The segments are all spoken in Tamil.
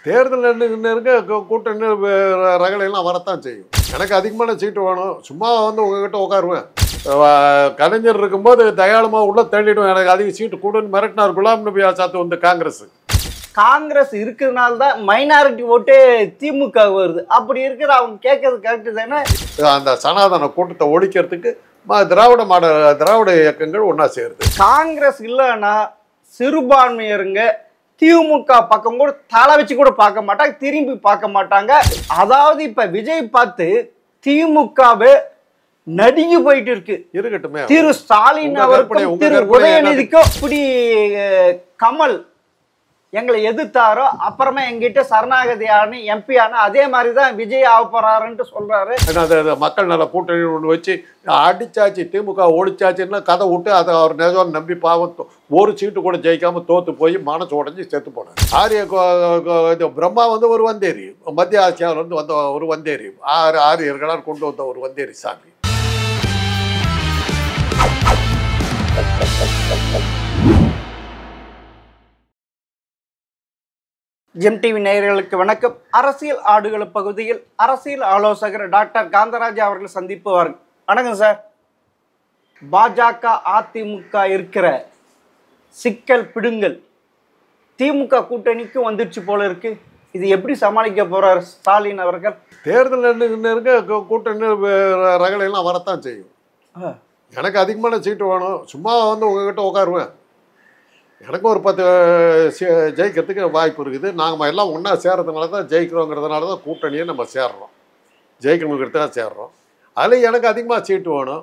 தேர்தல் இருக்க கூட்டணி ரகலையெல்லாம் வரத்தான் செய்யும். எனக்கு அதிகமான சீட்டு வேணும், சும்மா வந்து உங்ககிட்ட உட்காருவேன். கலைஞர் இருக்கும்போது தயாளமாக உள்ள தள்ளிடும், எனக்கு அதிக சீட்டு கூடுன்னு மிரட்டினார் குலாம் நபி ஆசாத் வந்து காங்கிரஸ். காங்கிரஸ் இருக்கிறதுனால தான் மைனாரிட்டி ஓட்டே திமுக வருது. அப்படி இருக்கிற அவங்க கேட்கறது கரெக்டு தானே? அந்த சனாதன கூட்டத்தை ஒழிக்கிறதுக்கு திராவிட இயக்கங்கள் ஒன்றா சேருது. காங்கிரஸ் இல்லைன்னா சிறுபான்மையருங்க திமுக பக்கம் கூட தலை வச்சு கூட பார்க்க மாட்டாங்க, திரும்பி பார்க்க மாட்டாங்க. அதாவது இப்ப விஜய் பார்த்து திமுகவே நடுங்கி போயிட்டு இருக்கு. இருக்கட்டுமே, திரு ஸ்டாலின் அவருக்கும் திரு உதயநிதிக்கும் இப்படி கமல் எங்களை எதிர்த்தாரோ அப்புறமா எங்கிட்ட சரணாகதி ஆனு எம்பி ஆனா அதே மாதிரி தான் விஜய் ஆக போறாருன்ட்டு சொல்றாரு. மக்கள் நல கூட்டணி ஒன்று வச்சு அடிச்சாச்சு, திமுக ஒழிச்சாச்சுன்னா கதை விட்டு அதை அவர் நிஜம் நம்பி பாவம் ஒரு சீட்டு கூட ஜெயிக்காம தோத்து போய் மனசு உடஞ்சி செத்து போனார். ஆரிய பிரம்மா வந்து ஒரு வந்தேரி, மத்திய ஆசியாவில் வந்து வந்த ஒரு வந்தேரி, ஆரியர்களால் கொண்டு வந்த ஒரு வந்தேரி சாமி. ஜெம் டிவி நேயர்களுக்கு வணக்கம். அரசியல் ஆடுகள பகுதியில் அரசியல் ஆலோசகர் டாக்டர் காந்தராஜ் அவர்கள் சந்திப்பு வாருங்கள். வணக்கம் சார். பாஜக அதிமுக இருக்கிற சிக்கல் பிடுங்கல் திமுக கூட்டணிக்கு வந்துடுச்சு போல இருக்கு. இது எப்படி சமாளிக்க போறார் ஸ்டாலின் அவர்கள்? தேர்தல் இருக்க கூட்டணி ரகலையெல்லாம் வரத்தான் செய்யும். எனக்கு அதிகமான சீட்டு வேணும், சும்மா வந்து உங்ககிட்ட உட்காருவேன். எனக்கு ஒரு 10 ஜெயிக்கிறதுக்கு வாய்ப்பு இருக்குது. நாங்கள் எல்லாம் ஒன்றா சேர்றதுனால தான் ஜெயிக்கிறோங்கிறதுனால தான் கூட்டணியை நம்ம சேர்றோம், ஜெயிக்கணுங்கிறதுக்காக சேர்றோம். அதில் எனக்கு அதிகமாக சீட்டு வேணும்.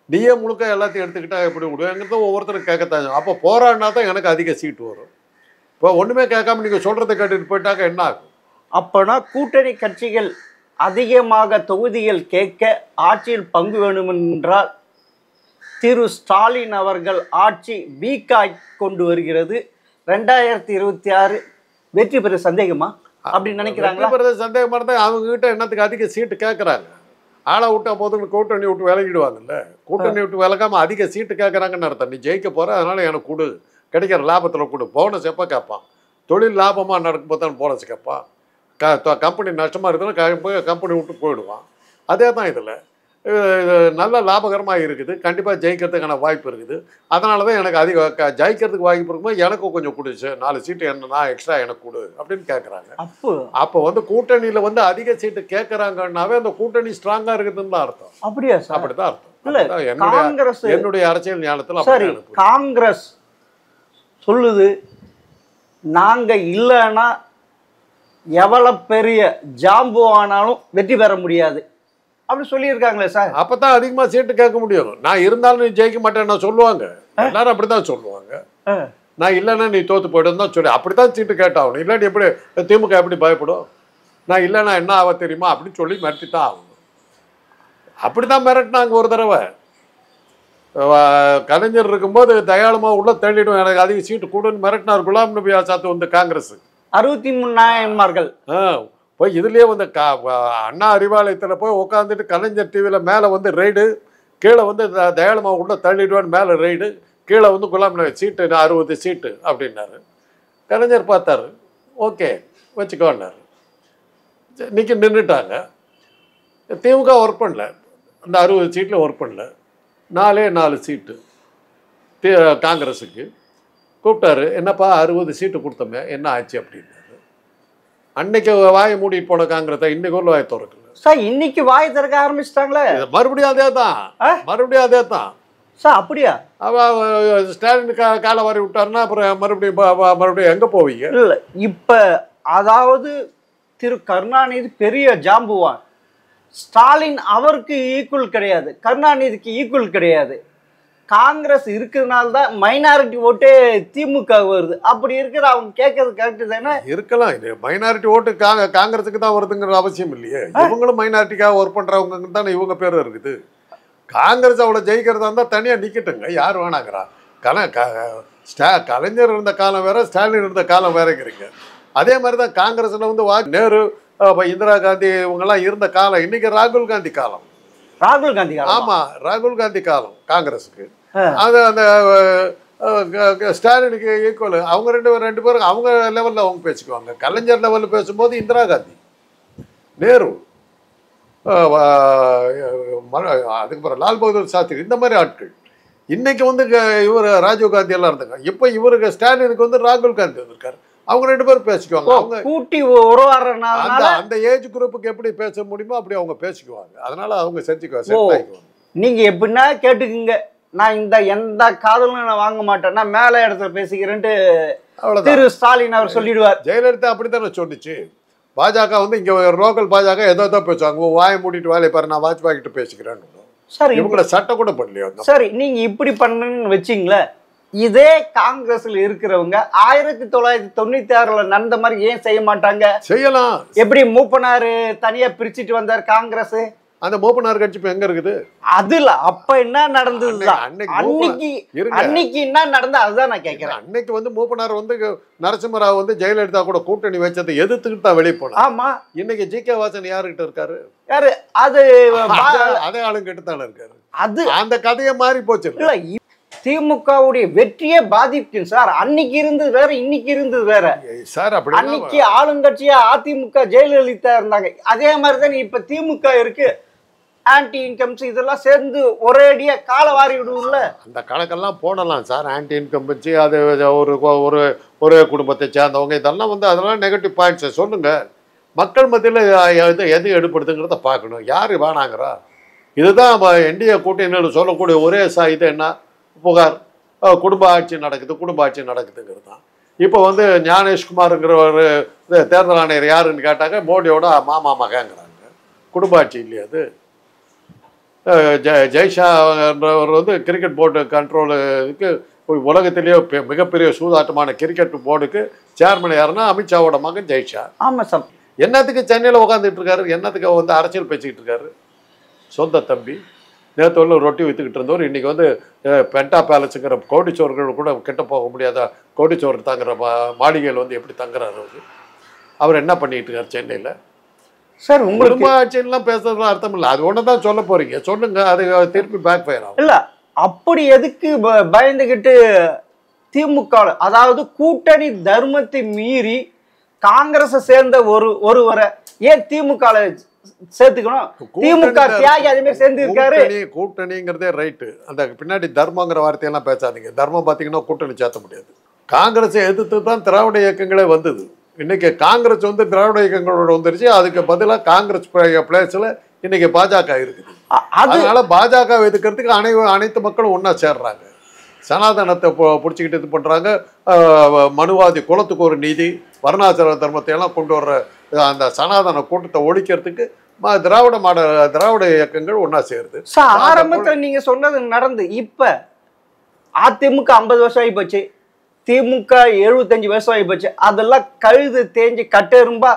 நீயே முழுக்க எல்லாத்தையும் எடுத்துக்கிட்டால் எப்படி விடுவேங்கிறத ஒவ்வொருத்தரும் கேட்கத்தான். அப்போ போராடினா தான் எனக்கு அதிக சீட்டு வரும். இப்போ ஒன்றுமே கேட்காம நீங்கள் சொல்கிறத கேட்டுட்டு போயிட்டாக்க என்ன ஆகும்? அப்போனா கூட்டணி கட்சிகள் அதிகமாக தொகுதிகள் கேட்க ஆட்சியில் பங்கு வேண்டுமென்றால் திரு ஸ்டாலின் அவர்கள் ஆட்சி வீக்காய் கொண்டு வருகிறது. 2026 வெற்றி பெற சந்தேகமா அப்படின்னு நினைக்கிறாங்களா? சந்தேகமாக இருந்தால் அவங்ககிட்ட என்னத்துக்கு அதிக சீட்டு கேட்குறாங்க? ஆளை விட்டா போதுன்னு கூட்டணி விட்டு விலகிடுவாங்கல்ல. கூட்டணி விட்டு விலகாமல் அதிக சீட்டு கேட்குறாங்கன்னு அர்த்தம். நீ ஜெயிக்க போகிற, அதனால் எனக்கு கொடு, கிடைக்கிற லாபத்தில் கொடு. போனஸ் எப்போ கேட்பான்? தொழில் லாபமாக நடக்கும்போது தான் போனஸ் கேட்பான். கம்பெனி நஷ்டமாக இருக்குதுன்னா கம்பெனி விட்டு போயிடுவான். அதே தான் இதில் நல்ல லாபகரமாக இருக்குது. கண்டிப்பாக ஜெயிக்கிறதுக்கான வாய்ப்பு இருக்குது. அதனால தான் எனக்கு அதிக ஜெயிக்கிறதுக்கு வாய்ப்பு இருக்கும்போது எனக்கும் கொஞ்சம் கொடுச்சு 4 சீட்டு நான் எக்ஸ்ட்ரா எனக்கு கொடு அப்படின்னு கேட்குறாங்க. அப்போ வந்து கூட்டணியில் வந்து அதிக சீட்டு கேட்குறாங்கன்னாவே அந்த கூட்டணி ஸ்ட்ராங்காக இருக்குதுன்னு தான் அர்த்தம். அப்படியா? அப்படிதான் அர்த்தம். என்னுடைய அரசியல் ஞானத்தில். சரி, காங்கிரஸ் சொல்லுது நாங்கள் இல்லைன்னா எவ்வளோ பெரிய ஜாம்பு ஆனாலும் வெற்றி பெற முடியாது அப்படி சொல்லியிருக்காங்களே சார். அப்போ தான் அதிகமாக சீட்டு கேட்க முடியும். நான் இருந்தாலும் நீ ஜெயிக்க மாட்டேன்னு சொல்லுவாங்க. எல்லாரும் அப்படி தான் சொல்லுவாங்க. நான் இல்லைன்னா நீ தோற்று போய்ட்டு தான் சொல்லி அப்படி தான் சீட்டு கேட்டாகணும். இல்லாட்டி எப்படி திமுக எப்படி பயப்படும்? நான் இல்லைன்னா என்ன ஆக தெரியுமா அப்படின்னு சொல்லி மிரட்டி தான் ஆகணும். அப்படி தான் மிரட்டினாங்க ஒரு தடவை. கலைஞர் இருக்கும்போது தயாளமாக உள்ள தள்ளிடும், எனக்கு அதிக சீட்டு கூடுன்னு மிரட்டினார் குலாம் நபி ஆசாத் வந்து காங்கிரஸ். 63 நாயன்மார்கள் போய் இதுலேயே வந்து அண்ணா அறிவாலயத்தில் போய் உட்காந்துட்டு கலைஞர் டிவியில் மேலே வந்து ரைடு, கீழே வந்து தயாளமாக உள்ள தள்ளிடுவான்னு மேலே ரைடு, கீழே வந்து குலாம் நபி சீட்டு 60 சீட்டு அப்படின்னாரு. கலைஞர் பார்த்தாரு, ஓகே வச்சுக்கோன்னாரு. இன்னைக்கு நின்றுட்டாங்க. திமுக ஒர்க் பண்ணல, அந்த 60 சீட்டில் ஒர்க் பண்ணல. 4 சீட்டு காங்கிரஸுக்கு கூப்பிட்டாரு. என்னப்பா 60 சீட்டு கொடுத்தோமே என்ன ஆச்சு அப்படின்னாரு. அன்னைக்கு வாயை மூடிட்டு போன காங்கிரஸை இன்னைக்கு ஒரு வாயை திறக்கல சார். இன்னைக்கு வாயை திறக்க ஆரம்பிச்சிட்டாங்களே. மறுபடியும் அதே தான் சார். அப்படியா? ஸ்டாலின் காலை வாரி விட்டாருன்னா அப்புறம் மறுபடியும் எங்க போவீங்க? இல்லை இப்ப அதாவது திரு கருணாநிதி பெரிய ஜாம்புவான், ஸ்டாலின் அவருக்கு ஈக்குவல் கிடையாது, கருணாநிதிக்கு ஈக்குவல் கிடையாது. காங்கிரஸ் இருக்கிறதுனால தான் மைனாரிட்டி ஓட்டே திமுக வருது. அப்படி இருக்கிற அவங்க கேட்கறது கரெக்டு தானே? இருக்கலாம். இது மைனாரிட்டி ஓட்டு காங்கிரஸுக்கு தான் வருதுங்கிற அவசியம் இல்லையே. இவங்களும் மைனாரிட்டிக்காக ஒர்க் பண்ணுறவங்க தானே இவங்க பேர் இருக்குது. காங்கிரஸ் அவ்வளோ ஜெயிக்கிறதா இருந்தால் தனியாக நிற்கட்டுங்க, யார் வேணாங்கிறா. கலைஞர் இருந்த காலம் வேற, ஸ்டாலின் இருந்த காலம் வேறங்கிறீங்க. அதே மாதிரி தான் காங்கிரஸில் வந்து நேரு, இந்திரா காந்தி இவங்கெல்லாம் இருந்த காலம். இன்னைக்கு ராகுல் காந்தி காலம். ராகுல் காந்தி? ஆமாம், ராகுல் காந்தி காலம் காங்கிரஸுக்கு. அது அந்த ஸ்டாலினுக்கு ஈக்குவல். அவங்க ரெண்டு பேரும் அவங்க லெவலில் அவங்க பேசிக்குவாங்க. கலைஞர் லெவலில் பேசும்போது இந்திரா காந்தி, நேரு, அதுக்கப்புறம் லால் பகதூர் சாஸ்திரி, இந்த மாதிரி ஆட்கள். இன்னைக்கு வந்து இவர் ராஜீவ் காந்தி எல்லாம் இருந்தாங்க. இப்போ இவருக்கு ஸ்டாலினுக்கு வந்து ராகுல் காந்தி வந்திருக்காரு. அவங்க ரெண்டு பேரும் பேசிக்குவாங்க. அவங்க கூட்டி உருவாடுறதுனால அந்த ஏஜ் குரூப்புக்கு எப்படி பேச முடியுமோ அப்படி அவங்க பேசிக்குவாங்க. அதனால அவங்க செஞ்சுக்குவாங்க. நீங்க எப்படின்னா கேட்டுக்குங்க, நான் எந்த காதலும் நான் வாங்க மாட்டேன், நான் மேல இடத்துல பேசிக்கிறேன்ட்டு திரு ஸ்டாலின் அவர் சொல்லிடுவார். ஜெயலலிதா அப்படித்தானே சொன்னிச்சு. பாஜக வந்து இங்க லோக்கல் பாஜக ஏதோ பேசுவாங்க, வாயை மூடிட்டு வேலையை பாரு, நான் வாஜ்பாய் கிட்ட பேசிக்கிறேன்னு. சரி, இவங்களை சட்டம் கூட பண்ணலையோ. சரி, நீங்க இப்படி பண்ணணும்னு வச்சிங்களேன், இதே காங்கிரஸ்ல இருக்கிறவங்க 1996 நடந்த மாதிரி ஏன் செய்ய மாட்டாங்க? செய்யலாம். எப்படி மூப்பனாரு தனியா பிரிச்சுட்டு வந்தார் காங்கிரஸ்? அந்த மூப்பனார் கட்சி இப்ப எங்க இருக்குது? அதுல அப்ப என்ன நடந்ததுதான் அன்னைக்கு என்ன நடந்தா அதுதான் நான் கேட்கிறேன். அன்னைக்கு வந்து மூப்பனார் வந்து நரசிம்மராவ் வந்து ஜெயலலிதா கூட கூட்டணி வச்சதை எதிர்த்துக்கிட்டு தான் வெளியே போனா. ஆமா. இன்னைக்கு ஜி.கே. வாசன் யாருகிட்ட இருக்காரு? யாரு? அது அதே ஆளுங்கிட்ட தானே இருக்காரு. அது அந்த கதையை மாறி போச்சு. இல்ல, திமுகவுடைய வெற்றியே பாதிக்கும் சார். அன்னைக்கு இருந்தது வேற, இன்னைக்கு இருந்தது வேற சார். அப்படி அன்னைக்கு ஆளுங்கட்சியா அதிமுக ஜெயலலிதா இருந்தாங்க. அதே மாதிரிதான் இப்ப திமுக இருக்கு. ஆன்டி இன்கம்ஸ் இதெல்லாம் சேர்ந்து ஒரேடியா கால வாரி விடுவோம்ல. அந்த கணக்கெல்லாம் போடலாம் சார். ஆன்டி இன்கம்பன்சி, அது ஒரு ஒரே குடும்பத்தை சேர்ந்தவங்க, இதெல்லாம் வந்து அதெல்லாம் நெகட்டிவ் பாயிண்ட்ஸ் சொல்லுங்க. மக்கள் மத்தியில் எது எடுப்படுதுங்கிறத பார்க்கணும். யார் வேணாங்கிறா? இதுதான் என்டிஏ கூட்டணியில் சொல்லக்கூடிய ஒரே இது என்ன புகார்? குடும்ப ஆட்சி நடக்குதுங்கிறது தான். இப்போ வந்து ஞானேஷ்குமாருங்கிற ஒரு தேர்தல் ஆணையர் யாருன்னு கேட்டாங்க, மோடியோட மாமா மகங்கிறாங்க. குடும்ப ஆட்சி இல்லையா அது? ஜெய்ஷான்றவர் வந்து கிரிக்கெட் போர்டு கண்ட்ரோலுக்கு உலகத்திலேயே மிகப்பெரிய சூதாட்டமான கிரிக்கெட் போர்டுக்கு சேர்மன் யாருன்னா அமித்ஷாவோட மகன் ஜெய்ஷா. ஆமாம் சார். என்னத்துக்கு சென்னையில் உட்காந்துட்டு இருக்காரு? என்னத்துக்கு வந்து அரசியல் பேசிக்கிட்டு இருக்காரு? சொந்த தம்பி நேற்று ரொட்டி விற்றுக்கிட்டு இருந்தவர் இன்னைக்கு வந்து பென்டா பேலஸுங்கிற கோடிச்சோர்கள் கூட கிட்ட போக முடியாத கோடிச்சோர் தங்குற மாளிகையில் வந்து எப்படி தங்குறாரு? அவர் என்ன பண்ணிட்டு இருக்காரு சென்னையில்? சார், உங்களுக்கு ஆட்சியெல்லாம் பேசுறதுலாம் அர்த்தம் இல்லை. அது ஒன்று தான் சொல்ல போறீங்க, சொல்லுங்க. அது திருப்பி பேக் ஃபயர் ஆகும். இல்லை, அப்படி எதுக்கு பயந்துகிட்டு திமுக, அதாவது கூட்டணி தர்மத்தை மீறி காங்கிரஸை சேர்ந்த ஒருவரை ஏன் திமுக சேர்த்துக்கணும்? திமுக தியாகி அதே மாதிரி சேர்ந்து இருக்காரு. கூட்டணிங்கிறதே ரைட்டு. அந்த பின்னாடி தர்மங்கிற வார்த்தையெல்லாம் பேசாதீங்க. தர்மம் பார்த்தீங்கன்னா கூட்டணி சேர்த்த முடியாது. காங்கிரஸை எதிர்த்து தான் திராவிட இயக்கங்களே வந்தது. இன்னைக்கு காங்கிரஸ் வந்து திராவிட இயக்கங்களோட வந்துருச்சு. அதுக்கு பதிலாக காங்கிரஸ் பிளேஸ்ல இன்னைக்கு பாஜக இருக்குது. அதனால பாஜக எதிர்க்கிறதுக்கு அனைத்து மக்களும் ஒன்னா சேர்றாங்க. சனாதனத்தை பிடிச்சிக்கிட்டு இது பண்றாங்க. மனுவாதி குலத்துக்கு ஒரு நீதி, வர்ணாசிர தர்மத்தை எல்லாம் கொண்டு வர்ற அந்த சனாதன கூட்டத்தை ஒழிக்கிறதுக்கு திராவிட இயக்கங்கள் ஒன்னா சேருது. ஆரம்பத்தில் நீங்க சொன்னது நடந்து இப்ப அதிமுக 50 வருஷம் ஆகி போச்சு, திமுக 75 வருஷம் ஆகி போச்சு. அதெல்லாம் கழுது தேஞ்சு கட்டெரும்பா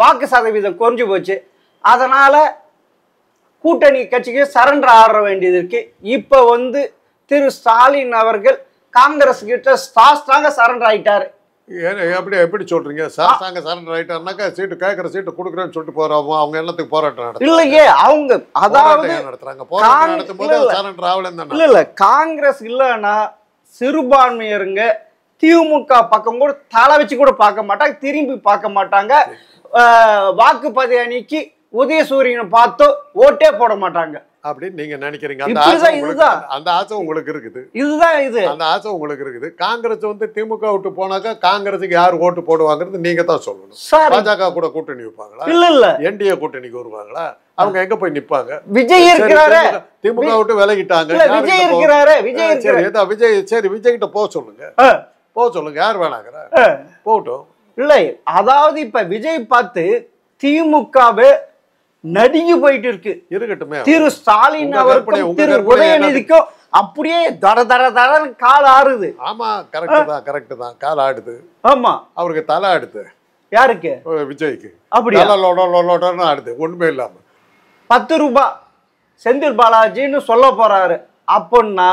வாக்கு சதவீதம் குறைஞ்சு போச்சு. அதனால கூட்டணி கட்சிக்கு சரண்டர் ஆட வேண்டியது இருக்கு. இப்ப வந்து திரு ஸ்டாலின் அவர்கள் காங்கிரஸ் கிட்ட ஸ்ட்ராங்கா சரண்டர் ஆயிட்டாரு. எப்படி சொல்றீங்க? சாஸ்தாங்க சரண்டர் ஆயிட்டாருனாக்கா சீட்டு கேட்கற சீட்டு கொடுக்குறேன்னு சொல்லிட்டு போறோம். அவங்க என்னத்துக்கு போராட்டம் நடத்துறாங்க? இல்லையே, அவங்க அதாவது நடத்துறாங்க. போராட்டம் நடத்தும் போது சரண்டர் ஆகலன்னு இல்ல. காங்கிரஸ் இல்லைன்னா சிறுபான்மையருங்க திமுக பக்கம் கூட தலை வச்சு கூட பார்க்க மாட்டாங்க, திரும்பி பார்க்க மாட்டாங்க. வாக்குப்பதிவு அன்னைக்கு உதயசூரியனை பார்த்து ஓட்டே போட மாட்டாங்க அப்படின்னு நீங்க நினைக்கிறீங்க. அந்த ஆசை உங்களுக்கு இருக்குது. இதுதான் இது. அந்த ஆசை உங்களுக்கு இருக்குது. காங்கிரஸ் வந்து திமுக விட்டு போனாக்கா காங்கிரஸுக்கு யார் ஓட்டு போடுவாங்கிறது நீங்க தான் சொல்லணும். பாஜக கூட கூட்டணி வைப்பாங்களா? இல்ல இல்ல. என்டிஏ கூட்டணிக்கு வருவாங்களா? அவங்க எங்க போய் நிப்பாங்க? விஜய் இருக்கிறாரு. திமுக விட்டு விலகிட்டாங்க. விஜய் இருக்கிறாரு. விஜய் சரி, விஜய் கிட்ட போக சொல்லுங்க. யார் வேணாங்கிற போகட்டும். இல்லை, அதாவது இப்ப விஜய் பார்த்து திமுகவே நடுங்கி போயிட்டு இருக்கு. இருக்கட்டுமே. திரு ஸ்டாலின் அவருக்கும் திரு உதயநிதிக்கும் அப்படியே தட தட தடன்னு கால் ஆடுது. ஆமா, கரெக்ட் தான் கால் ஆடுது. ஆமா, அவருக்கு தலை ஆடுது. யாருக்கு? விஜய்க்கு. அப்படியே ஆடுது ஒண்ணுமே இல்லாம. 10 ரூபாய் செந்தில் பாலாஜின்னு சொல்ல போறாரு. அப்படின்னா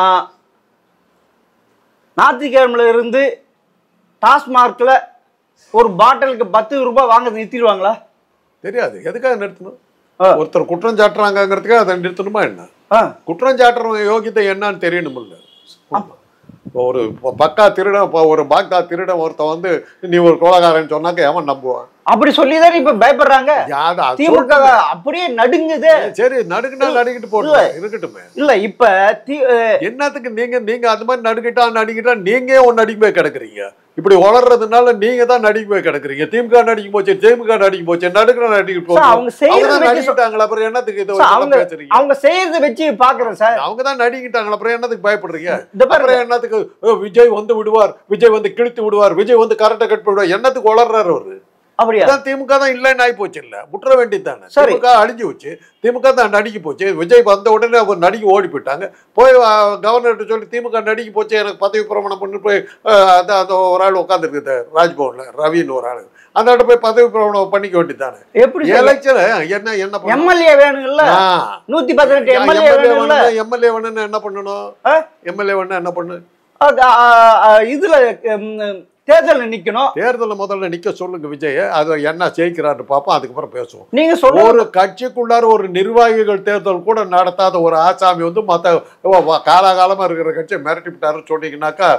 ஞாயிற்றுக்கிழமையில இருந்து டாஸ்மார்க்ல ஒரு பாட்டிலுக்கு 10 ரூபாய் வாங்க நிறுத்திடுவாங்களா? தெரியாது. எதுக்காக நிறுத்தணும்? ஒருத்தர் குற்றம் சாட்டுறாங்கிறதுக்காக அதை நிறுத்தணுமா என்ன? குற்றம் சாட்டுறவங்க யோகியத்தை என்னன்னு தெரியணும். ஒரு பக்கா திருடன் ஒரு பாக்தா திருடன் ஒருத்தன் வந்து நீ ஒரு கொலைகாரன்னு சொன்னாக்க எவன் நம்புவான்? அப்படி சொல்லிதானே இப்ப பயப்படுறாங்க. திமுக அப்படியே நடுங்குது. சரி, நடுக்குனா நடுக்கிட்டு போட்டு இருக்கட்டுமே. இல்ல இப்ப என்னத்துக்கு நீங்க அது மாதிரி நடுக்கிட்டா நீங்க ஒன்னு நடிக்க போய் கிடக்குறீங்க. இப்படி வளர்றதுனால நீங்க தான் நடிக்க போய் கிடக்குறீங்க. திமுக நடிக்க போச்சு, திமுக நடிக்க போச்சு, நடுக்கிற நடிக்கிட்டு போச்சு. அவங்க நடிக்கிட்டாங்களா, அப்புறம் என்னத்துக்கு இதை பேசுறீங்க? அவங்க செய்யறதை வச்சு பாக்குறேன் சார். அவங்க தான் நடிக்கிட்டாங்களா, அப்புறம் என்னத்துக்கு பயப்படுறீங்க? அப்புறம் என்னத்துக்கு விஜய் வந்து விடுவார், விஜய் வந்து கிழித்து விடுவார், விஜய் வந்து கரெக்டா கட் பண்ணுவார், என்னத்துக்கு வளர்றாரு அவரு? அப்படியா? திமுக தான் இல்லைன்னு ஆகி போச்சு. இல்ல முற்ற வேண்டியது தானே. திமுக அழிஞ்சு போச்சு, திமுக தான் நடிக்க போச்சு. விஜய் வந்த உடனே அவர் நடிக்க ஓடி போயிட்டாங்க. போய் கவர்னர்கிட்ட சொல்லி திமுக நடிக்க போச்சு, எனக்கு பதவி பிரமாணம் பண்ணி போய் அந்த ஒரு ஆள் உட்காந்துருக்கு ராஜ்பவன்ல, ரவின்னு ஒரு ஆள், அந்த ஆள் போய் பதவி பிரமாணம் பண்ணிக்க வேண்டியது தானே. எப்படி எலெக்ஷன் என்ன எம்எல்ஏ வேணும்ல, 118 எம்எல்ஏ வேணும்ல. எம்எல்ஏ வேணும்னு என்ன பண்ணணும்? எம்எல்ஏ வேணும்னா என்ன பண்ணு? இதுல தேர்தல் நிக்கணும். தேர்தல் முதல்ல நிக்க சொல்லுங்க விஜய், அது என்ன ஜெயிக்கிறாரு பாப்போம், அதுக்கப்புறம் பேசுவோம். நீங்க சொல்ல ஒரு கட்சிக்குள்ளார ஒரு நிர்வாகிகள் தேர்தல் கூட நடத்தாத ஒரு ஆசாமி வந்து மத்த காலாகாலமா இருக்கிற கட்சியை மிரட்டி விட்டாரு சொன்னீங்கன்னாக்கா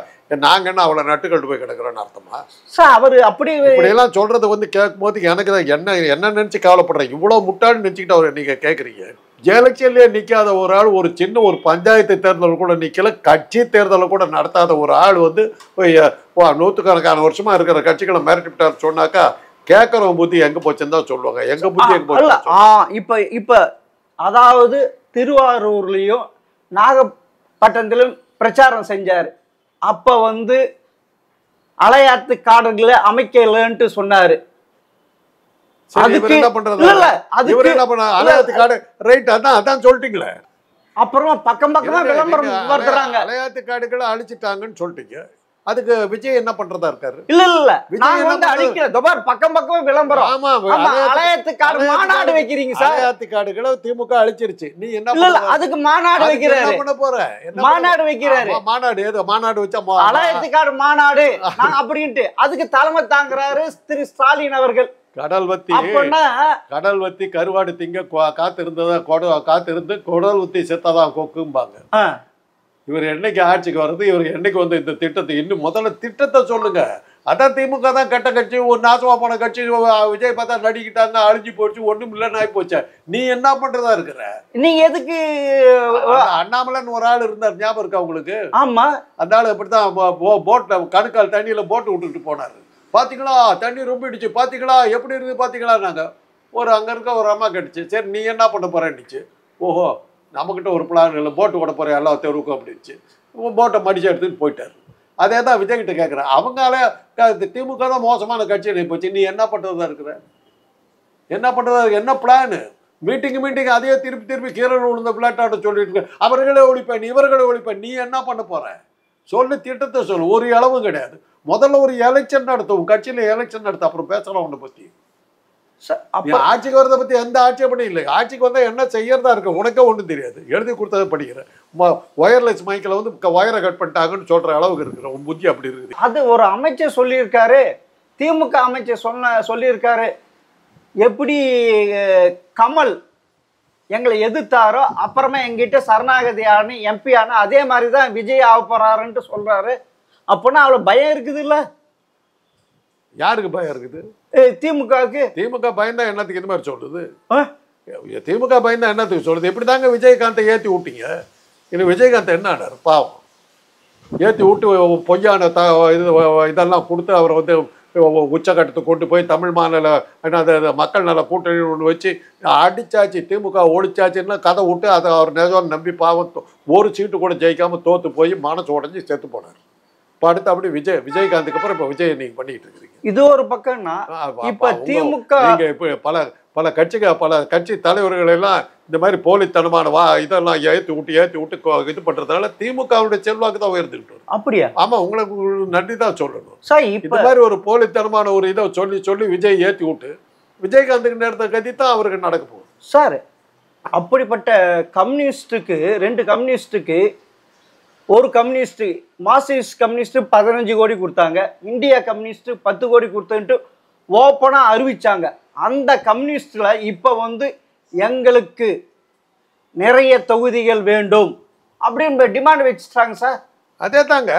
நாங்க என்ன அவ்வளவு நட்டுக்கட்டு போய் கிடக்குறோன்னு அர்த்தமா? சார் அவரு அப்படி எல்லாம் சொல்றது வந்து கேட்கும் போது எனக்கு தான் என்ன நினைச்சு கவலைப்படுறேன். இவ்வளவு முட்டாள்னு நினைச்சுக்கிட்டு அவர் நீங்க கேட்குறீங்க. எலெக்ஷன்லயே நிக்காத ஒரு ஆள், ஒரு சின்ன ஒரு பஞ்சாயத்து தேர்தல் கூட நிக்கல, கட்சி தேர்தலை கூட நடத்தாத ஒரு ஆள் வந்து நூற்றுக்கணக்கான வருஷமா இருக்கிற கட்சிகளை மிரட்டி விட்டார் சொன்னாக்கா கேட்கறவங்க புத்தி எங்க போச்சுன்னு தான் சொல்லுவாங்க. எங்க புத்தி எங்க போச்சு? இப்ப அதாவது திருவாரூர்லயும் நாகப்பட்டினத்திலும் பிரச்சாரம் செஞ்சாரு. அப்ப வந்து அலையாத்து காடுகளை அமைக்கலன்ட்டு சொன்னாரு. அப்புறம் பக்கம் பக்கமா விளம்பரம் வருதுறாங்க. அலையாத்து காடுகளை அழிச்சிட்டாங்கன்னு சொல்லிட்டீங்க, அதுக்கு விஜய் என்ன பண்றதா இருக்காரு? இல்ல நாங்க வந்து அழிக்கல, தபார் பக்கம் பக்கமா விளம்பரம். ஆமா, அலையாத்து காடு மாநாடு வைக்கிறீங்க சார். அலையாத்து காடுகளை திமுக அழிச்சிருச்சு, நீ என்ன இல்ல அதுக்கு மாநாடு வைக்கிறாரு. என்ன பண்ண போற? மாநாடு வைக்கிறாரு. மாநாடு ஏதோ மாநாடு வச்சா அலையாத்து காடு மாநாடு அப்படின்ட்டு அதுக்கு தலைமை தாங்குறாரு திரு ஸ்டாலின் அவர்கள். கடல் வத்தி கருவாடு திங்க காத்திருந்து குடல் ஊத்தி செத்தாதான் கொக்கும்பாங்க. இவர் என்னைக்கு ஆட்சிக்கு வருது, இவர் என்னைக்கு வந்து இந்த திட்டத்தை இன்னும் முதல்ல திட்டத்தை சொல்லுங்க. அதான் திமுக தான் கெட்ட கட்சி, ஒரு நாசமா போன கட்சி. விஜய் பார்த்தா நடிக்கிட்டாங்க, அழிஞ்சு போச்சு, ஒண்ணும் இல்லைன்னு ஆகி போச்ச. நீ என்ன பண்றதா இருக்கிற? நீ எதுக்கு அண்ணாமலைன்னு ஒரு ஆள் இருந்தார், ஞாபகம் இருக்கா உங்களுக்கு? ஆமா, அந்த ஆள் இப்படித்தான் போட்ல கணுக்கால் தண்ணியில போட்டு விட்டுட்டு போனாரு. பாத்தீங்களா தண்ணி ரொம்பிடுச்சு, பாத்தீங்களா எப்படி இருக்குது பாத்தீங்களா? நாங்க அங்க இருக்க ஒரு அம்மா கட்டுச்சு, சரி நீ என்ன பண்ண போறேன்னுச்சு. ஓஹோ, நம்மகிட்ட ஒரு பிளான் இல்லை, போட்டு விட போறேன் எல்லா தெருவுக்கும் அப்படின்ச்சு. போட்டை மடிச்சு எடுத்துட்டு போயிட்டாரு. அதே தான் விஜய் கிட்ட கேட்குறேன். அவங்களால திமுக தான் மோசமான கட்சி போச்சு, நீ என்ன பண்றதா இருக்கிற? என்ன பண்றதா இருக்கு? என்ன பிளானு? மீட்டிங் அதே திருப்பி கீழே விழுந்த பிளாட்டாட்ட சொல்லிட்டு இருக்க. அவர்களே ஒழிப்பேன், இவர்களே ஒழிப்பேன். நீ என்ன பண்ண போற சொல்லு, திட்டத்தை சொல்லு. ஒரு அளவும் கிடையாது. முதல்ல ஒரு எலெக்ஷன் நடத்தும், கட்சியில எலெக்ஷன் நடத்த, அப்புறம் பேசலாம் உன்னை பத்தி. ஆட்சிக்கு வரதை பத்தி எந்த ஆட்சேபனையும் இல்லை. ஆட்சிக்கு வந்தா என்ன செய்யறதா இருக்கு உனக்கே ஒன்றும் தெரியாது. எழுதி கொடுத்ததை படிக்கிறேன். ஒயர்லெஸ் மைக்கில் வந்து ஒயரை கட் பண்ணிட்டாங்கன்னு சொல்ற அளவுக்கு இருக்கிற உன் புத்தி அப்படி இருக்குது. அது ஒரு அமைச்சர் சொல்லியிருக்காரு, திமுக அமைச்சர் சொல்லியிருக்காரு. எப்படி கமல் எங்களை எதிர்த்தாரோ அப்புறமா எங்கிட்ட சரணாகதி ஆனு எம்பி ஆனா அதே மாதிரி தான் விஜய் ஆக போறாருன்ட்டு சொல்றாரு. அப்போனா அவ்வளோ பயம் இருக்குது இல்ல? யாருக்கு பயம் இருக்குது? திமுகவுக்கு. திமுக பயந்தா என்னத்துக்கு இது மாதிரி சொல்லுது? திமுக பயந்தா என்னத்துக்கு சொல்லுது? இப்படி தாங்க விஜயகாந்தை ஏற்றி விட்டீங்க. இன்னும் விஜயகாந்த் என்ன ஆனார் பாவம்? ஏற்றி விட்டு பொய்யான இதெல்லாம் கொடுத்து அவரை வந்து உச்சகட்டத்தை கொண்டு போய் தமிழ் மாநில மக்கள் நல கூட்டணி ஒன்று வச்சு அடிச்சாச்சு, திமுக ஒழிச்சாச்சுன்னா கதை விட்டு அதை அவர் நிஜம் நம்பி பாவம் ஒரு சீட்டு கூட ஜெயிக்காம தோத்து போய் மனசு உடஞ்சி செத்து போனார். இப்போ அடுத்து அப்படி விஜயகாந்துக்கு அப்புறம் இப்போ விஜய் நீங்க பண்ணிட்டு இருக்கிறீங்க. இது ஒரு பக்கம்னா இப்ப திமுக நீங்க இப்போ பல கட்சி தலைவர்கள் எல்லாம் இந்த மாதிரி போலித்தனமான இதெல்லாம் ஏற்றி விட்டு இது பண்றதுனால திமுகவுடைய செல்வாக்கு தான் உயர்ந்துட்டு. அப்படியா? ஆமா, உங்களுக்கு நன்றி தான் சொல்லணும். இந்த மாதிரி ஒரு போலித்தனமான ஒரு இதை சொல்லி விஜய் ஏற்றி விட்டு விஜயகாந்துக்கு நேரத்தை கதி தான் அவருக்கு நடக்க போகுது சார். அப்படிப்பட்ட கம்யூனிஸ்டுக்கு 2 கம்யூனிஸ்டுக்கு ஒரு கம்யூனிஸ்ட் மார்க்சிஸ்ட் கம்யூனிஸ்ட் 15 கோடி கொடுத்தாங்க, இந்தியா கம்யூனிஸ்ட் 10 கோடி கொடுத்துட்டு ஓப்பனா அறிவிச்சாங்க. அந்த கம்யூனிஸ்ட்ல இப்ப வந்து எங்களுக்கு நிறைய தொகுதிகள் வேண்டும் அப்படின்னு டிமாண்ட் வச்சுட்டாங்க சார். அதே தாங்க.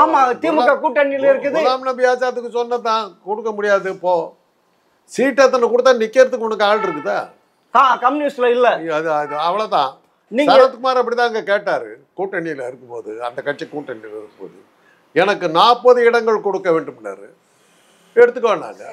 ஆமா, திமுக கூட்டணியில இருக்குது. குலாம் நபி ஆசாத்துக்கு சொன்னதான் கொடுக்க முடியாது. இப்போ சீட் எத்தனை கொடுத்தா நிக்கிறதுக்கு உனக்கு ஆள் இருக்குதா? கம்யூனிஸ்ட்ல இல்ல. அது அது அவ்வளவுதான். நீங்க சரத்குமார் அப்படிதான் அங்க கேட்டாரு கூட்டணியில இருக்கும்போது, அந்த கட்சி கூட்டணியில இருக்கும்போது எனக்கு 40 இடங்கள் கொடுக்க வேண்டும்னாரு. எடுத்துக்கோனாங்க.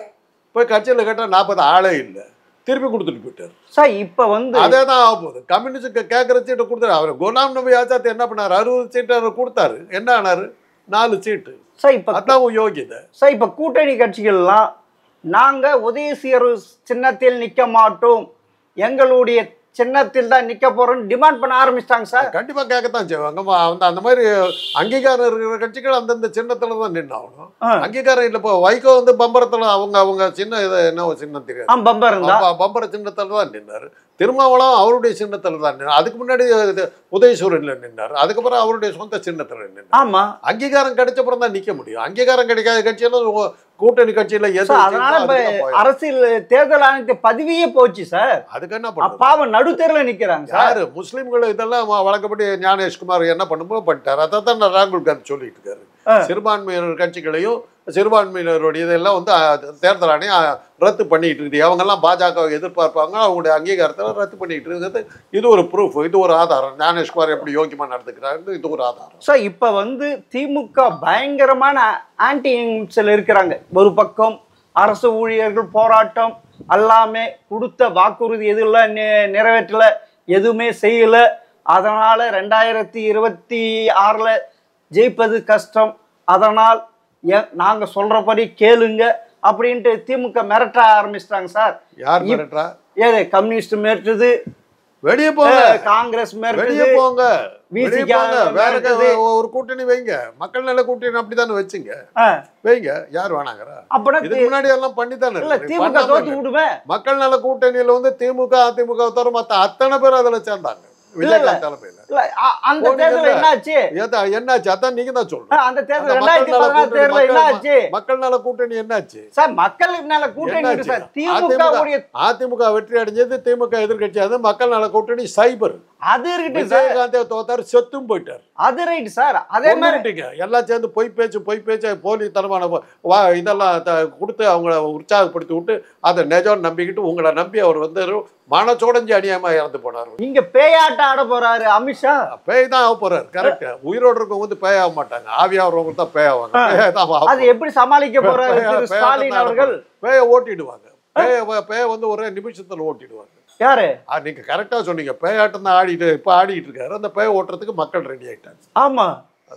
போய் கட்சியில் கேட்டா 40 ஆளே இல்லை, திருப்பி கொடுத்துட்டு போயிட்டாரு. சார் இப்ப வந்து அதே தான் ஆக போகுது. கம்யூனிஸ்ட் கேட்குற சீட்டை கொடுத்தாரு. அவர் குலாம் நபி ஆசாத் என்ன பண்ணாரு? 60 சீட்டு அவர் கொடுத்தாரு. என்ன ஆனாரு? 4 சீட்டு. சார் இப்ப அதான் யோகியதை. சார் இப்ப கூட்டணி கட்சிகள்லாம் நாங்க உதயசீர் சின்னத்தில் நிக்க மாட்டோம், எங்களுடைய சின்னத்தில் தான் நிக்க போறோம்னு டிமாண்ட் பண்ண ஆரம்பிச்சிட்டாங்க சார். கண்டிப்பா கேட்கத்தான் செய்வாங்க. அந்த மாதிரி அங்கீகாரம் இருக்கிற கட்சிகள் அந்தந்த சின்னத்துல தான் நின்று ஆகணும். அங்கீகாரம் இல்லை. இப்போ வைகோ வந்து பம்பரத்துல அவங்க சின்ன இதை என்ன சின்னம் தெரியாது, பம்பர சின்னத்துல தான் நின்னாரு. திருமாவளம் அவருடைய சின்னத்துல தான் நின்னார். அதுக்கு முன்னாடி உதயசூரன்ல நின்னார். அதுக்கப்புறம் அவருடைய சொந்த சின்னத்துல நின்னார். ஆமா, அங்கீகாரம் கிடைச்சப்புறம் தான் நிக்க முடியும். அங்கீகாரம் கிடைக்காத கட்சியெல்லாம் கூட்டணி கட்சியில அரசியல் தேர்தல் ஆணையத்தை பதவியே போச்சு சார். அதுக்கு என்ன பாவம் நடுத்தேர்ல நிக்கிறாங்க யாரு? முஸ்லீம்கள் இதெல்லாம் வழக்கப்படி ஞானேஷ்குமார் என்ன பண்ணுமோ பண்ணிட்டாரு. அதை தான் ராகுல் காந்தி சொல்லிட்டு இருக்காரு. சிறுபான்மையினர் கட்சிகளையும் சிறுபான்மையினருடைய இதெல்லாம் வந்து தேர்தல் ஆணையம் ரத்து பண்ணிட்டு இருக்குது. அவங்கெல்லாம் பாஜக எதிர்பார்ப்பாங்க, அவங்களுடைய அங்கீகாரத்தில் ரத்து பண்ணிட்டு இருக்கிறது. இது ஒரு ப்ரூஃப், இது ஒரு ஆதாரம். ஞானேஷ்குமார் எப்படி யோக்கியமா நடந்துக்கிறாரு, இது ஒரு ஆதாரம். ஸோ இப்போ வந்து திமுக பயங்கரமான ஆன்டி இன்ஸில் இருக்கிறாங்க. ஒரு பக்கம் அரசு ஊழியர்கள் போராட்டம், எல்லாமே கொடுத்த வாக்குறுதி எதுவும் நிறைவேற்றல, எதுவுமே செய்யல. அதனால 2026 ஜெயிப்பது கஷ்டம், அதனால் நாங்க சொல்றபடி கேளுங்க அப்படின்ட்டு திமுக மிரட்ட ஆரம்பிச்சிட்டாங்க சார். யார் மிரட்டா? ஏதே கம்யூனிஸ்ட் மிரட்டுது, வெளியே போங்க. காங்கிரஸ் வெளியே போங்க. வேற ஒரு கூட்டணி வைங்க. மக்கள் நல கூட்டணி அப்படித்தானே வச்சுங்க, வைங்க. யார் வேணாங்கிறா? இதுக்கு முன்னாடி எல்லாம் பண்ணித்தானே. திமுக தோத்து விடுவேன். மக்கள் நல கூட்டணியில வந்து திமுக அதிமுக தவிர மத்த அத்தனை பேர் அதுல சேர்ந்தாங்க. விஜயகாந்த் தலைமையில அந்த தேர்தல் என்னாச்சு? என்னாச்சு? அதான் நீங்க தான் சொல்லுங்க. அந்த தேர்தல் 2016 தேர்தல் என்னாச்சு? மக்கள் நல கூட்டணி என்னாச்சு சார்? மக்கள் நல கூட்டணி சார். அதிமுக வெற்றி அடைஞ்சது, திமுக எதிர்கட்சி. அது மக்கள் நல கூட்டணி சைபர். அது இருக்கு. விஜயகாந்தே தோத்தாரு, செத்தும் போயிட்டார். அது ரைட் சார். அதே மாதிரி எல்லாம் சேர்ந்து பொய் பேச்சு போலித்தனமான இதெல்லாம் கொடுத்து அவங்கள உற்சாகப்படுத்தி விட்டு அதை நிஜம் நம்பிக்கிட்டு உங்களை நம்பி அவர் வந்து மனச்சோடஞ்சி அநியாயமா இறந்து போனார். இங்க பேயாட்டம் ஆட போறாரு அமித்ஷா. பேய் தான் ஆக போறாரு. கரெக்ட். உயிரோடு இருக்கவங்க வந்து பேய் ஆக மாட்டாங்க, ஆவியாகிறவங்க தான் பேய் ஆவாங்க. அது எப்படி சமாளிக்க போறாரு ஸ்டாலின் அவர்கள்? பேயை ஓட்டிடுவாங்க. பேய வந்து ஒரே நிமிஷத்துல ஓட்டிடுவாங்க. யாரு? நீங்க கரெக்டா சொன்னீங்க. பேயாட்டம் தான் ஆடிட்டு இருக்காரு. அந்த பேய ஓட்டுறதுக்கு மக்கள் ரெடி ஆயிட்டாங்க. ஆமா,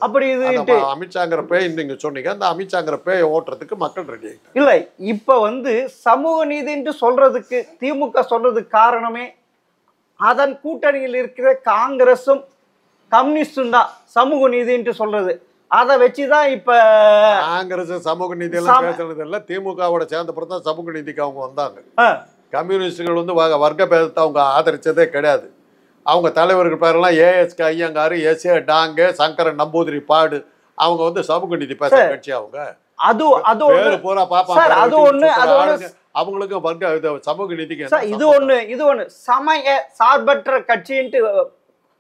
அப்படி இது அமித்ஷாங்கிற பேய் நீங்க சொன்னீங்க. அந்த அமித்ஷாங்கிற பேயை ஓட்டுறதுக்கு மக்கள் ரெடி ஆயிட்டாங்க. இல்ல, இப்ப வந்து சமூக நீதின்னு சொல்றதுக்கு திமுக சொல்றதுக்கு காரணமே அதன் கூட்டணியில் இருக்கிற காங்கிரஸும் கம்யூனிஸ்டும் தான் சமூக நீதின்னு சொல்றது. அதை வச்சுதான் இப்ப காங்கிரஸ் சமூக நீதி எல்லாம் பேசுறது இல்ல. திமுகவோட சேர்ந்த பிறகு தான் சமூக நீதிக்கு அவங்க வந்தாங்க. கம்யூனிஸ்டுகள் வந்து வர்க்க பேதத்தை அவங்க ஆதரிச்சதே கிடையாது. அவங்க தலைவர்கள் பேரெல்லாம் ஏஎஸ்கே ஐயங்காரு, எஸ்ஏ டாங்கே, சங்கரன் நம்பூதிரி பாடு. அவங்க வந்து சமூக நீதி பேசுற கட்சி. அவங்க பூரா பாப்பாங்க. அவங்களுக்கு வர்க்க சமூக நீதிக்கு இது ஒண்ணு சமய சார்பற்ற கட்சின்ட்டு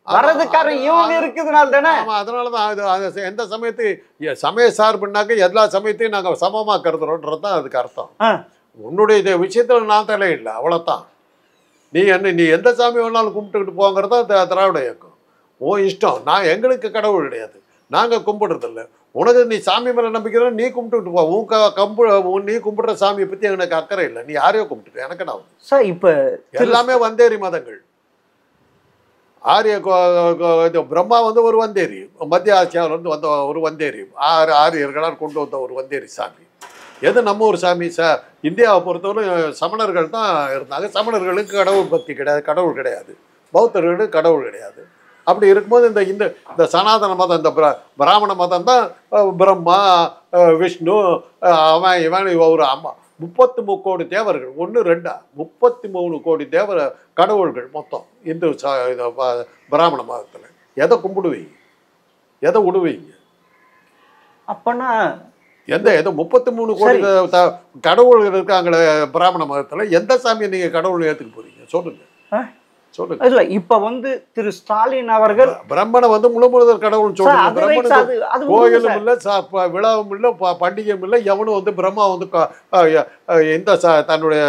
வரதுக்கார இவங்க இருக்குதுனால தானே. அதனாலதான் எந்த சமயத்து சமய சார்புனாக்க எல்லா சமயத்தையும் நாங்க சமமா கருதுறோம்ன்றதுதான் அதுக்கு அர்த்தம். உன்னுடைய விஷயத்துல நான் தலையில்லை, அவ்வளவுதான். நீ எந்த சாமி வேணாலும் கும்பிட்டுக்கிட்டு போங்கிறதா திராவிட இயக்கம். ஓ இஷ்டம். நான் எங்களுக்கு கடவுள் கிடையாது, நாங்க கும்பிடுறதில்ல. உனக்கு நீ சாமி மேல நம்பிக்கை நீ கும்பிட்டுக்கிட்டு போ. நீ கும்பிடுற சாமியை பத்தி எனக்கு அக்கறை இல்லை. நீ யாரையோ கும்பிட்டு எனக்கு நான் சார் இப்ப எல்லாமே வந்தேரி மதங்கள். ஆரிய பிரம்மா வந்து ஒரு வந்தேரி, மத்திய ஆசியாவில் வந்து வந்த ஒரு வந்தேரி, ஆரியர்களால் கொண்டு வந்த ஒரு வந்தேரி சாமி. எது நம்ம ஒரு சாமி சார்? இந்தியாவை பொறுத்தவரை சமணர்கள் தான் இருந்தாங்க. சமணர்களுக்கு கடவுள் பக்தி கிடையாது, கடவுள் கிடையாது. பௌத்தர்களுக்கு கடவுள் கிடையாது. அப்படி இருக்கும்போது இந்த சனாதன மதம், இந்த பிராமண மதம் தான் பிரம்மா, விஷ்ணு, அவன் இவன் ஒரு அம்மா 33 கோடி தேவர்கள். 1 2 33 கோடி கடவுள்கள் மொத்தம் இந்து பிராமண மதத்தில். எதை கும்பிடுவீங்க? எதை விடுவீங்க? அப்பனா எந்த 33 கோடி கடவுள்கள் இருக்காங்களே பிராமண மதத்தில், எந்த சாமியை நீங்க கடவுள் ஏற்றுக்க போறீங்க சொல்லுங்க. சொல்லுங்க. இல்ல இப்ப திரு ஸ்டாலின் அவர்கள் பிரம்மனை முழுமுதல் கடவுள் சொல்றாங்க. பிரம்மனுக்கு கோயிலும் இல்ல, விழாவும் இல்ல, பண்டிகையும் இல்ல. எவனும் பிரம்மா எந்த தன்னுடைய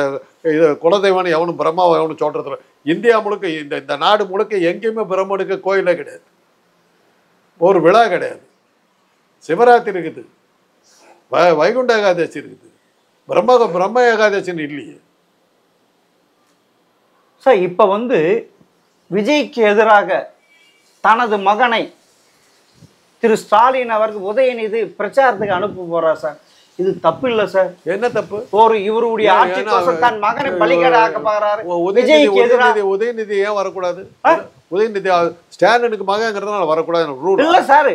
குலதெய்வம் எவனும் பிரம்மாவை எவனும் சொல்றது. இந்தியா முழுக்க இந்த நாடு முழுக்க எங்கேயுமே பிரம்மனுக்கு கோயிலே கிடையாது, ஒரு விழா கிடையாது. சிவராத்திரி இருக்குது, வைகுண்ட ஏகாதசி இருக்குது, பிரம்ம ஏகாதசின்னு இல்லையே. சார் இப்ப விஜய்க்கு எதிராக தனது மகனை திரு ஸ்டாலின் அவர்கள் உதயநிதி பிரச்சாரத்துக்கு அனுப்ப போறார் சார். இது தப்பு இல்ல சார். என்ன தப்பு? இவருடைய ஆட்சி கோசம் தன் மகனை பலிகடாக்க போறாரு. உதயநிதி ஏன் வரக்கூடாது? உதயநிதி ஸ்டாலினுக்கு மகங்கிறதுனால வரக்கூடாது ரூல் இல்ல சார்.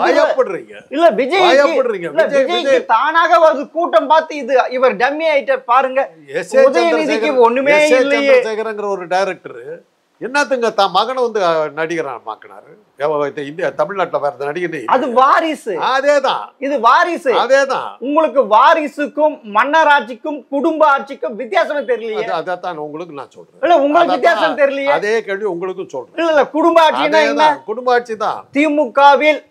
பயப்படுறீங்க இல்ல விஜய்க்கு தானாக ஒரு கூட்டம் பார்த்து இவர் டம்மி ஆயிட்டார் பாருங்க. உதயநிதிக்கு ஒண்ணுமே இல்லையே. சேகரங்கிற ஒரு டைரக்டர் என்னத்துங்க தான் மகனை நடிகரான மாக்கினாரு. இந்தியா தமிழ்நாட்டுல வேற நடிகர் அது வாரிசு. அதேதான் இது வாரிசு. அதேதான். உங்களுக்கு வாரிசுக்கும் மன்னர் ஆட்சிக்கும் குடும்ப ஆட்சிக்கும் வித்தியாசமே தெரியலையே. அதான் உங்களுக்கு நான் சொல்றேன். இல்ல உங்களுக்கு வித்தியாசம் தெரியலையே. அதே கேள்வி உங்களுக்கும் சொல்றேன். இல்ல குடும்ப ஆட்சினா என்ன? குடும்ப ஆட்சி தான். திமுகவில்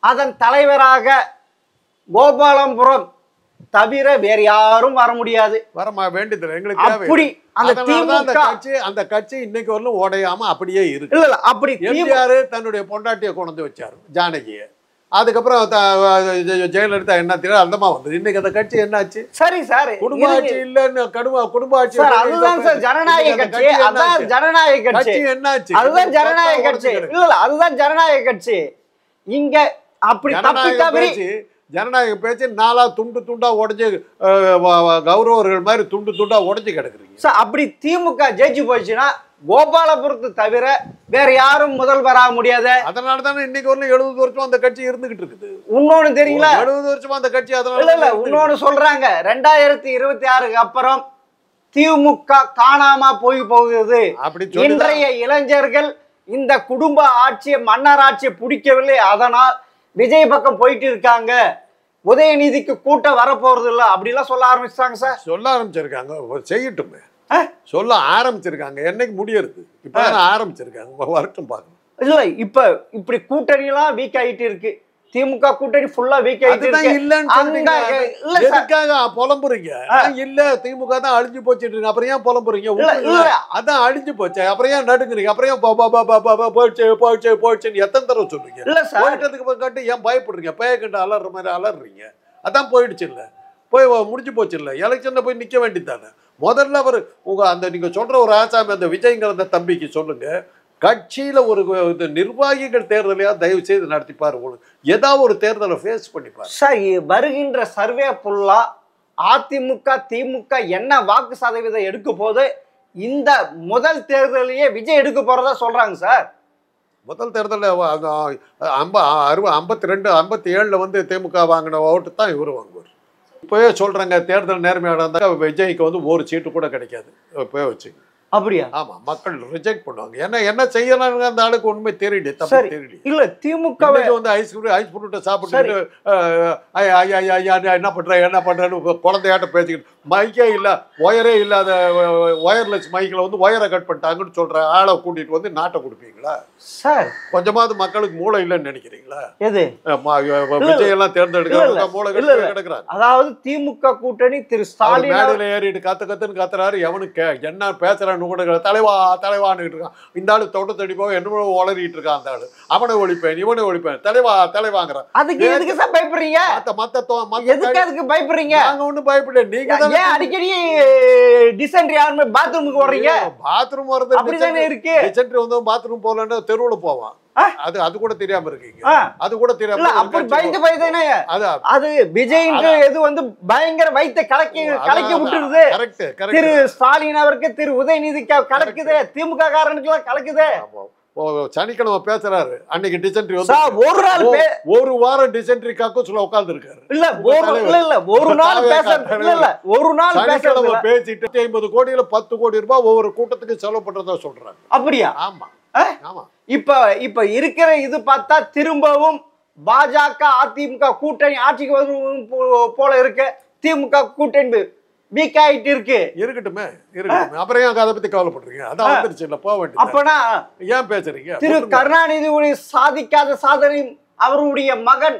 அதன் தலைவராக கோபாலபுரம் தவிர வேற யாரும் வர முடியாது. வரமா வேண்டியது எங்களுக்கு அப்படி அந்த கட்சி இன்னைக்கு வரலும் உடையாம அப்படியே இருக்கு. இல்ல அப்படி எம்ஜிஆர் தன்னுடைய பொண்டாட்டியை கொண்டு வச்சாரு, ஜானகிய. அதுக்கப்புறம் ஜெயலலிதா என்ன தெரியும் அந்தமா வந்தது. இன்னைக்கு அந்த கட்சி என்னாச்சு? சரி சார், குடும்ப ஆட்சி இல்லன்னு குடும்ப ஆட்சி. அதுதான் சார் ஜனநாயக கட்சி. அதான் ஜனநாயக கட்சி. என்னாச்சு? அதுதான் ஜனநாயக கட்சி. இல்ல அதுதான் ஜனநாயக கட்சி. இங்க அப்படி தப்பி தவறி ஜனநாயக பேச்சு நாளா துண்டு துண்டா உடைஞ்சு கௌரவர்கள் மாதிரி துண்டு துண்டா உடைஞ்சு கிடக்குறீங்க. அப்படி திமுக ஜெயிச்சு போச்சுன்னா கோபாலபுரத்தை தவிர வேற யாரும் முதல்வராக முடியாது. அதனால தானே இன்னைக்கு வரலும் 70 வருஷம் அந்த கட்சி இருந்துகிட்டு இருக்குது. இன்னொன்னு தெரியுங்களா? 70 வருஷமா அந்த கட்சி. அதனால இல்ல இன்னொன்னு சொல்றாங்க, 2026க்கு அப்புறம் திமுக காணாம போகுது. இன்றைய இளைஞர்கள் இந்த குடும்ப ஆட்சியை மன்னர் ஆட்சியை பிடிக்கவில்லை, அதனால் விஜய் பக்கம் போயிட்டு இருக்காங்க, உதயநிதிக்கு கூட்டம் வரப்போறது இல்ல அப்படிலாம் சொல்ல ஆரம்பிச்சாங்க சார். சொல்ல ஆரம்பிச்சிருக்காங்க, செய்யட்டுமே. சொல்ல ஆரம்பிச்சிருக்காங்க. என்னைக்கு முடியறது? இப்ப ஆரம்பிச்சிருக்காங்க, வரட்டும் பார்க்கணும். இல்ல இப்படி கூட்டணி எல்லாம் வீக் ஆயிட்டு இருக்கு. திமுக கூட்டணி ஃபுல்லா வீக் ஆயிட்டு இருக்கு. எதுக்காக புலம்புறீங்க? இல்ல திமுக தான் அழிஞ்சு போச்சுட்டு அப்புறம் ஏன் புலம்புறீங்க? அதான் அழிஞ்சு போச்சு அப்புறம் ஏன் நடுங்குறீங்க? அப்புறம் ஏன் போயிடுச்சு போயிடுச்சு போயிடுச்சுன்னு எத்தனை தடவை சொல்றீங்க? போயிட்டதுக்கு காட்டு ஏன் பயப்படுறீங்க? பேய கண்டு அலற மாதிரி அலறீங்க. அதான் போயிடுச்சு இல்ல, போய் முடிஞ்சு போச்சு இல்ல. எலெக்ஷன்ல போய் நிக்க வேண்டியதானே. முதல்ல அவர் அந்த நீங்க சொல்ற ஒரு ஆசாமி அந்த விஜய்ங்கிற தம்பிக்கு சொல்லுங்க, கட்சியில ஒரு நிர்வாகிகள் தேர்தலையா தயவு செய்து நடத்திப்பாரு. ஏதாவது ஒரு தேர்தலை ஃபேஸ் பண்ணிப்பாரு. சார் வருகின்ற சர்வே ஃபுல்லா அதிமுக திமுக என்ன வாக்கு சதவீதம் எடுக்க போது இந்த முதல் தேர்தலையே விஜய் எடுக்க போறதா சொல்றாங்க சார். முதல் தேர்தலில் 52 57 திமுக வாங்கின ஓட்டு தான் இவரு வாங்குவார். இப்போயே சொல்றாங்க தேர்தல் நேர்மையாக இருந்தால் விஜய்க்கு ஒரு சீட்டு கூட கிடைக்காது. இப்போயே வச்சுங்க. அப்படியா? ஆமா, மக்கள் ரிஜெக்ட் பண்ணுவாங்க. என்ன செய்யலாம் அந்த ஆளுக்கு ஒண்ணுமே தெரியல. தப்பு தெரியல. இல்ல திமுக ஐஸ் ஃப்ரூட்டை சாப்பிட்டு என்ன பண்றேன்னு குழந்தையாட்ட பேசிக்கிட்டு மைக்கே இல்ல, ஒயரே இல்லாத ஒயர்லெஸ் மைக்கில் ஒயரை கட் பண்ணிட்டாங்கன்னு சொல்ற ஆளை கூட்டிட்டு நாட்டை கொடுப்பீங்களா சார்? கொஞ்சமாவது மக்களுக்கு மூளை இல்லைன்னு நினைக்கிறீங்களா? எது விஜய் எல்லாம் தேர்ந்தெடுக்க மூளை கிடக்குறாங்க. அதாவது திமுக கூட்டணி திரு ஸ்டாலின் மேடையில ஏறிட்டு கத்துன்னு கத்துறாரு. எவனுக்கு என்ன பேசுறான்னு கூட தலைவா தலைவான்னு இருக்கான். இந்த ஆளு தோட்டத்தடி போக என்ன வளரிட்டு இருக்கான். அந்த ஆளு அவனை ஒழிப்பேன் இவனை ஒழிப்பேன் தலைவாங்கிறான். அதுக்கு எதுக்கு சார் பயப்படுறீங்க? எதுக்கு அதுக்கு பயப்படுறீங்க? நாங்க ஒண்ணும் பயப்படல. நீங்க ஏன் அடிக்கடி டிசென்ட்ரி யாருமே பாத்ரூமுக்கு வர்றீங்க? பாத்ரூம் வரது அப்படிதானே இருக்கு. டிசென்ட்ரி பாத்ரூம் போகலன்னா தெருவுல போவான். அது கூட தெரியாம இருக்கீங்க. அது கூட தெரியாம அப்படி பயந்து அது விஜய் எது பயங்கர வைத்த கலக்கி விட்டுருது. திரு ஸ்டாலின் அவருக்கு திரு உதயநிதிக்கு கலக்குது, திமுக காரனுக்கு எல்லாம் கலக்குது. சனிக்கிழமை பேசுறாரு, அன்னைக்கு டிசென்ட்ரி ஒரு வாரம் டிசென்ட்ரி காக்கூஸ்ல உட்கார்ந்து இருக்காரு. ஒரு நாள் பேசிட்டு 50 கோடியில 10 கோடி ரூபாய் ஒவ்வொரு கூட்டத்துக்கு செலவு பண்றதா சொல்றாங்க. அப்படியா? ஆமா ஆமா. இப்ப இருக்கிற இது பார்த்தா திரும்பவும் பாஜக அதிமுக கூட்டணி ஆட்சிக்கு வரும் போல இருக்கு. திமுக கூட்டணி வீக் ஆயிட்டு இருக்கு. இருக்கட்டுமே. அப்புறம் ஏன் அதை பத்தி கவலைப்படுறீங்க? அதான் வந்துருச்சு இல்ல, போக வேண்டியது. அப்பனா ஏன் பேசுறீங்க? திரு கருணாநிதியுடைய சாதிக்காத சாதனை அவருடைய மகன்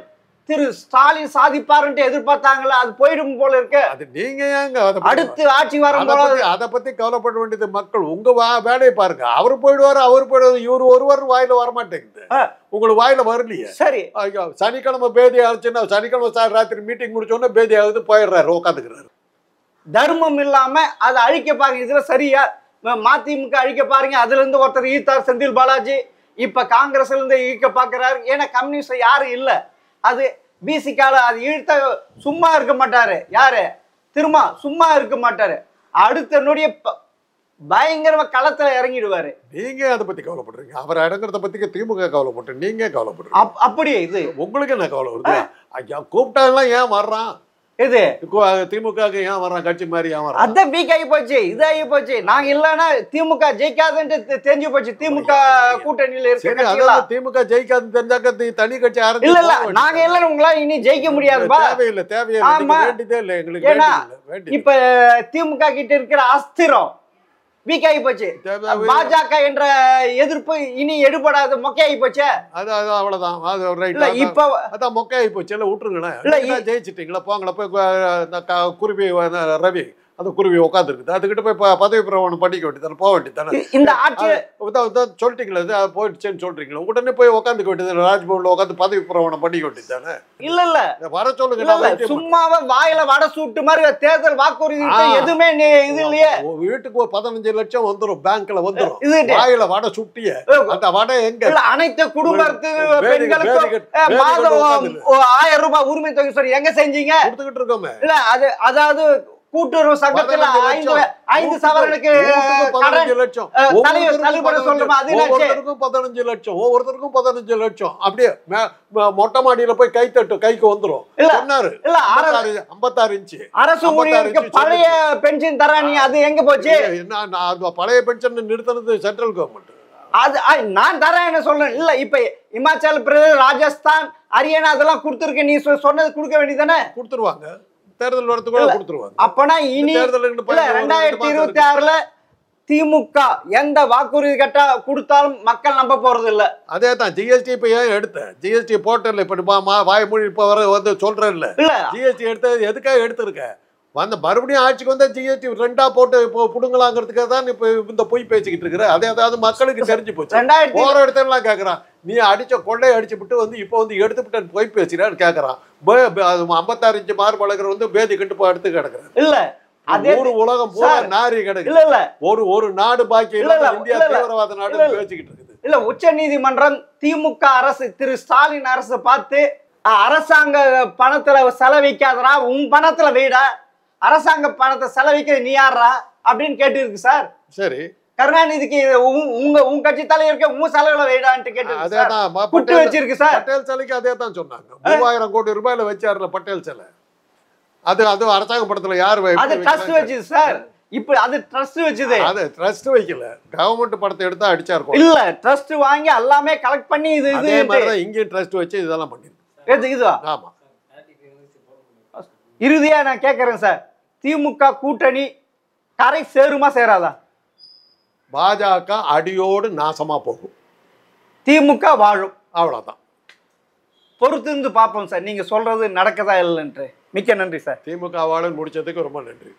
திரு ஸ்டாலின் சாதிப்பாருன்ட்டு எதிர்பார்த்தாங்களா? அது போயிடும் போல இருக்கு. அது நீங்க ஏங்க அடுத்து ஆட்சி வரும்போது அதை பத்தி கவலைப்பட வேண்டியது மக்கள். உங்க வேலையை பாருங்க. அவரு போயிடுவாரு, இவரு ஒருவர் வாயில வரமாட்டேங்குது. உங்களுக்கு வாயில வரலையே. சரி, சனிக்கிழமை பேதி ஆச்சுன்னா சனிக்கிழமை ராத்திரி மீட்டிங் முடிச்சோன்னா பேதி ஆகுது, போயிடுறாரு, உட்காந்துக்கிறாரு. தர்மம் இல்லாம அதை அழிக்க பாருங்க. இதுல சரியா மதிமுக அழிக்க பாருங்க. அதுல இருந்து ஒருத்தர் ஈத்தார் செந்தில் பாலாஜி, இப்ப காங்கிரஸ்ல இருந்து ஈர்க்க பாக்குறாரு. ஏன்னா கம்யூனிஸ்ட் யாரும் இல்ல. அது பிசிக்கால அது இழுத்த சும்மா இருக்க மாட்டாரு. யாரு? திரும்ப சும்மா இருக்க மாட்டாரு. அடுத்த நொடிய பயங்கரமா களத்துல இறங்கிடுவாரு. நீங்க அதை பத்தி கவலைப்படுறீங்க. அவர் அடங்குறத பத்தி திமுக கவலைப்பட்டு நீங்க கவலைப்படுறீங்க. அப்படியே இது உங்களுக்கு என்ன கவலை வருது? ஐயா கூப்பிட்டாலாம் ஏன் வர்றான்? இது திமுக ஏன் வர்றான்? கட்சி மாதிரி ஏன் வர்றான்? அதான் வீக் ஆகி போச்சு, இது ஆகி போச்சு. நாங்க இல்லன்னா திமுக ஜெயிக்காதுன்னு தெரிஞ்சு போச்சு. திமுக கூட்டணியில இருக்கு. திமுக ஜெயிக்காதுன்னு தெரிஞ்சாக்க தனி கட்சி ஆரம்பிச்சு. இல்ல இல்ல, நாங்க இல்லன்னு உங்களால இனி ஜெயிக்க முடியாதுப்பா. தேவையில்லை வேண்டியதே இல்லை எங்களுக்கு. ஏன்னா இப்ப திமுக கிட்ட இருக்கிற அஸ்திரம் வீக் ஆகி போச்சு. பாஜக என்ற எதிர்ப்பு இனி எடுபடாது, மொக்கையாகி போச்சு. அது அவ்வளவுதான். அது ரைட். இப்ப அதான் மொக்கையாகி போச்சு. இல்ல விட்டுருங்களேன். ஜெயிச்சிட்டீங்களா, போங்களா போய் குருவி ரவி அந்த குருவி உட்காந்துருக்குது, அதுக்கிட்ட போய் பதவி பிரமாணம் பண்ணிக்க வேண்டியதானே, போக வேண்டியதானே. இந்த ஆட்சி சொல்லிட்டீங்களா, அது போயிடுச்சுன்னு சொல்றீங்களா? உடனே போய் உட்காந்துக்க வேண்டியது, ராஜ்பவன்ல உட்காந்து பதவி பிரமாணம் பண்ணிக்க வேண்டியதானே. இல்ல இல்ல வர சொல்லுங்க. சும்மாவே வாயில வடை சூட்டு மாதிரி தேர்தல் வாக்குறுதி எதுவுமே இது இல்லையே. வீட்டுக்கு 15 லட்சம் வந்துடும், பேங்க்ல வந்துடும். வாயில வடை சுட்டிய அந்த வடை எங்க? அனைத்து குடும்பத்து பெண்களுக்கு மாதம் 1000 ரூபாய் உரிமை தொகை சொல்லி எங்க செஞ்சீங்க? கொடுத்துக்கிட்டு இருக்கோமே. இல்ல அது அதாவது கூட்டுறவு சங்கத்துல 5 சவரனுக்கு 15 லட்சம், ஒவ்வொருத்தருக்கும் 15 லட்சம், ஒவ்வொருத்தருக்கும் 15 லட்சம். அப்படியே மொட்டை மாடியில போய் கை தட்டு, கைக்கு வந்துரும். சொன்னாரு 56 இன்ச்சு அரசு ஊழியருக்கு பழைய பென்ஷன் தரானி, அது எங்க போச்சு? பழைய பென்ஷன் நிறுத்தினது சென்ட்ரல் கவர்மெண்ட். அது நான் தரேன்னு சொல்றேன். இல்ல இப்ப இமாச்சல் பிரதேஷ், ராஜஸ்தான், ஹரியானா அதெல்லாம் கொடுத்துருக்க. நீ சொன்னது கொடுக்க வேண்டியதானே? கொடுத்துருவாங்க. தேர்தல் வரதுக்குள்ள கொடுத்துருவாங்க. அப்பனா இனி 2026ல திமுக எந்த வாக்குறுதி கட்ட கொடுத்தாலும் மக்கள் நம்ப போறது இல்ல. அதே தான் ஜிஎஸ்டி இப்ப ஏன் எடுத்த? ஜிஎஸ்டி போட்டல இப்ப வாய் மூடி இப்ப வர வந்து சொல்றேன் இல்ல. ஜிஎஸ்டி எடுத்தது எதுக்காக எடுத்திருக்க? வந்த மறுபடியும் ஆட்சிக்கு வந்தா ஜிஎஸ்டி 2ஆ போட்டு இப்போ புடுங்கலாங்கிறதுக்காக தான் இப்ப இந்த பொய் பேசிக்கிட்டு இருக்கிற. அதே அதாவது மக்களுக்கு தெரிஞ்சு போச்சு. போற இடத்துல கேக்குறான், நீ அடிச்ச கொள்ளை அடிச்சு விட்டு வந்து இப்ப வந்து எடுத்துக்கிட்டு பொய் பேசுறான்னு கேக்குறான். 56 இன்ச்சு மார்பழகர் வந்து பேதி கட்டு போய் எடுத்து கிடக்குறாரு. இல்ல ஒரு உலகம் பூரா நாரி கிடக்கு. இல்ல ஒரு நாடு பாக்கி இல்ல, இந்தியா தீவிரவாத நாடு பேசிக்கிட்டு இருக்குது. இல்ல உச்ச நீதிமன்றம் திமுக அரசு, திரு ஸ்டாலின் அரசு பார்த்து அரசாங்க பணத்துல செலவிக்காதரா, உன் பணத்துல வீடா, அரசாங்க பணத்தை செலவிக்க நீ யாரா அப்படின்னு கேட்டு இருக்கு சார். சரி, கருணாநிதிக்கு உங்க கட்சி தலைவருக்கு உங்க செலவுல வைடான்ட்டு கேட்டு வச்சிருக்கு சார். பட்டேல் சிலைக்கு அதே தான் சொன்னாங்க. 3000 கோடி ரூபாயில வச்சாருல பட்டேல் சிலை. அது அரசாங்க படத்துல யாரு? அது ட்ரஸ்ட் வச்சது சார். இப்ப அது ட்ரஸ்ட் வச்சது. அது ட்ரஸ்ட் வைக்கல, கவர்மெண்ட் படத்தை எடுத்தா அடிச்சாரு. இல்ல ட்ரஸ்ட் வாங்கி எல்லாமே கலெக்ட் பண்ணி இது இதே மாதிரி தான் இங்கேயும் ட்ரஸ்ட் வச்சு இதெல்லாம் பண்ணிருக்கு. இதுவா? ஆமா. இறுதியா நான் கேட்கறேன் சார், திமுக கூட்டணி கரை சேருமா சேராதா? பாஜக அடியோடு நாசமா போகும், திமுக வாழும். அவ்வளவுதான். பொறுத்து இருந்து பார்ப்போம் சார், நீங்க சொல்றது நடக்கதா இல்லைன்ட்டு. மிக்க நன்றி சார். திமுக வாழும் முடிச்சதுக்கு ரொம்ப நன்றி.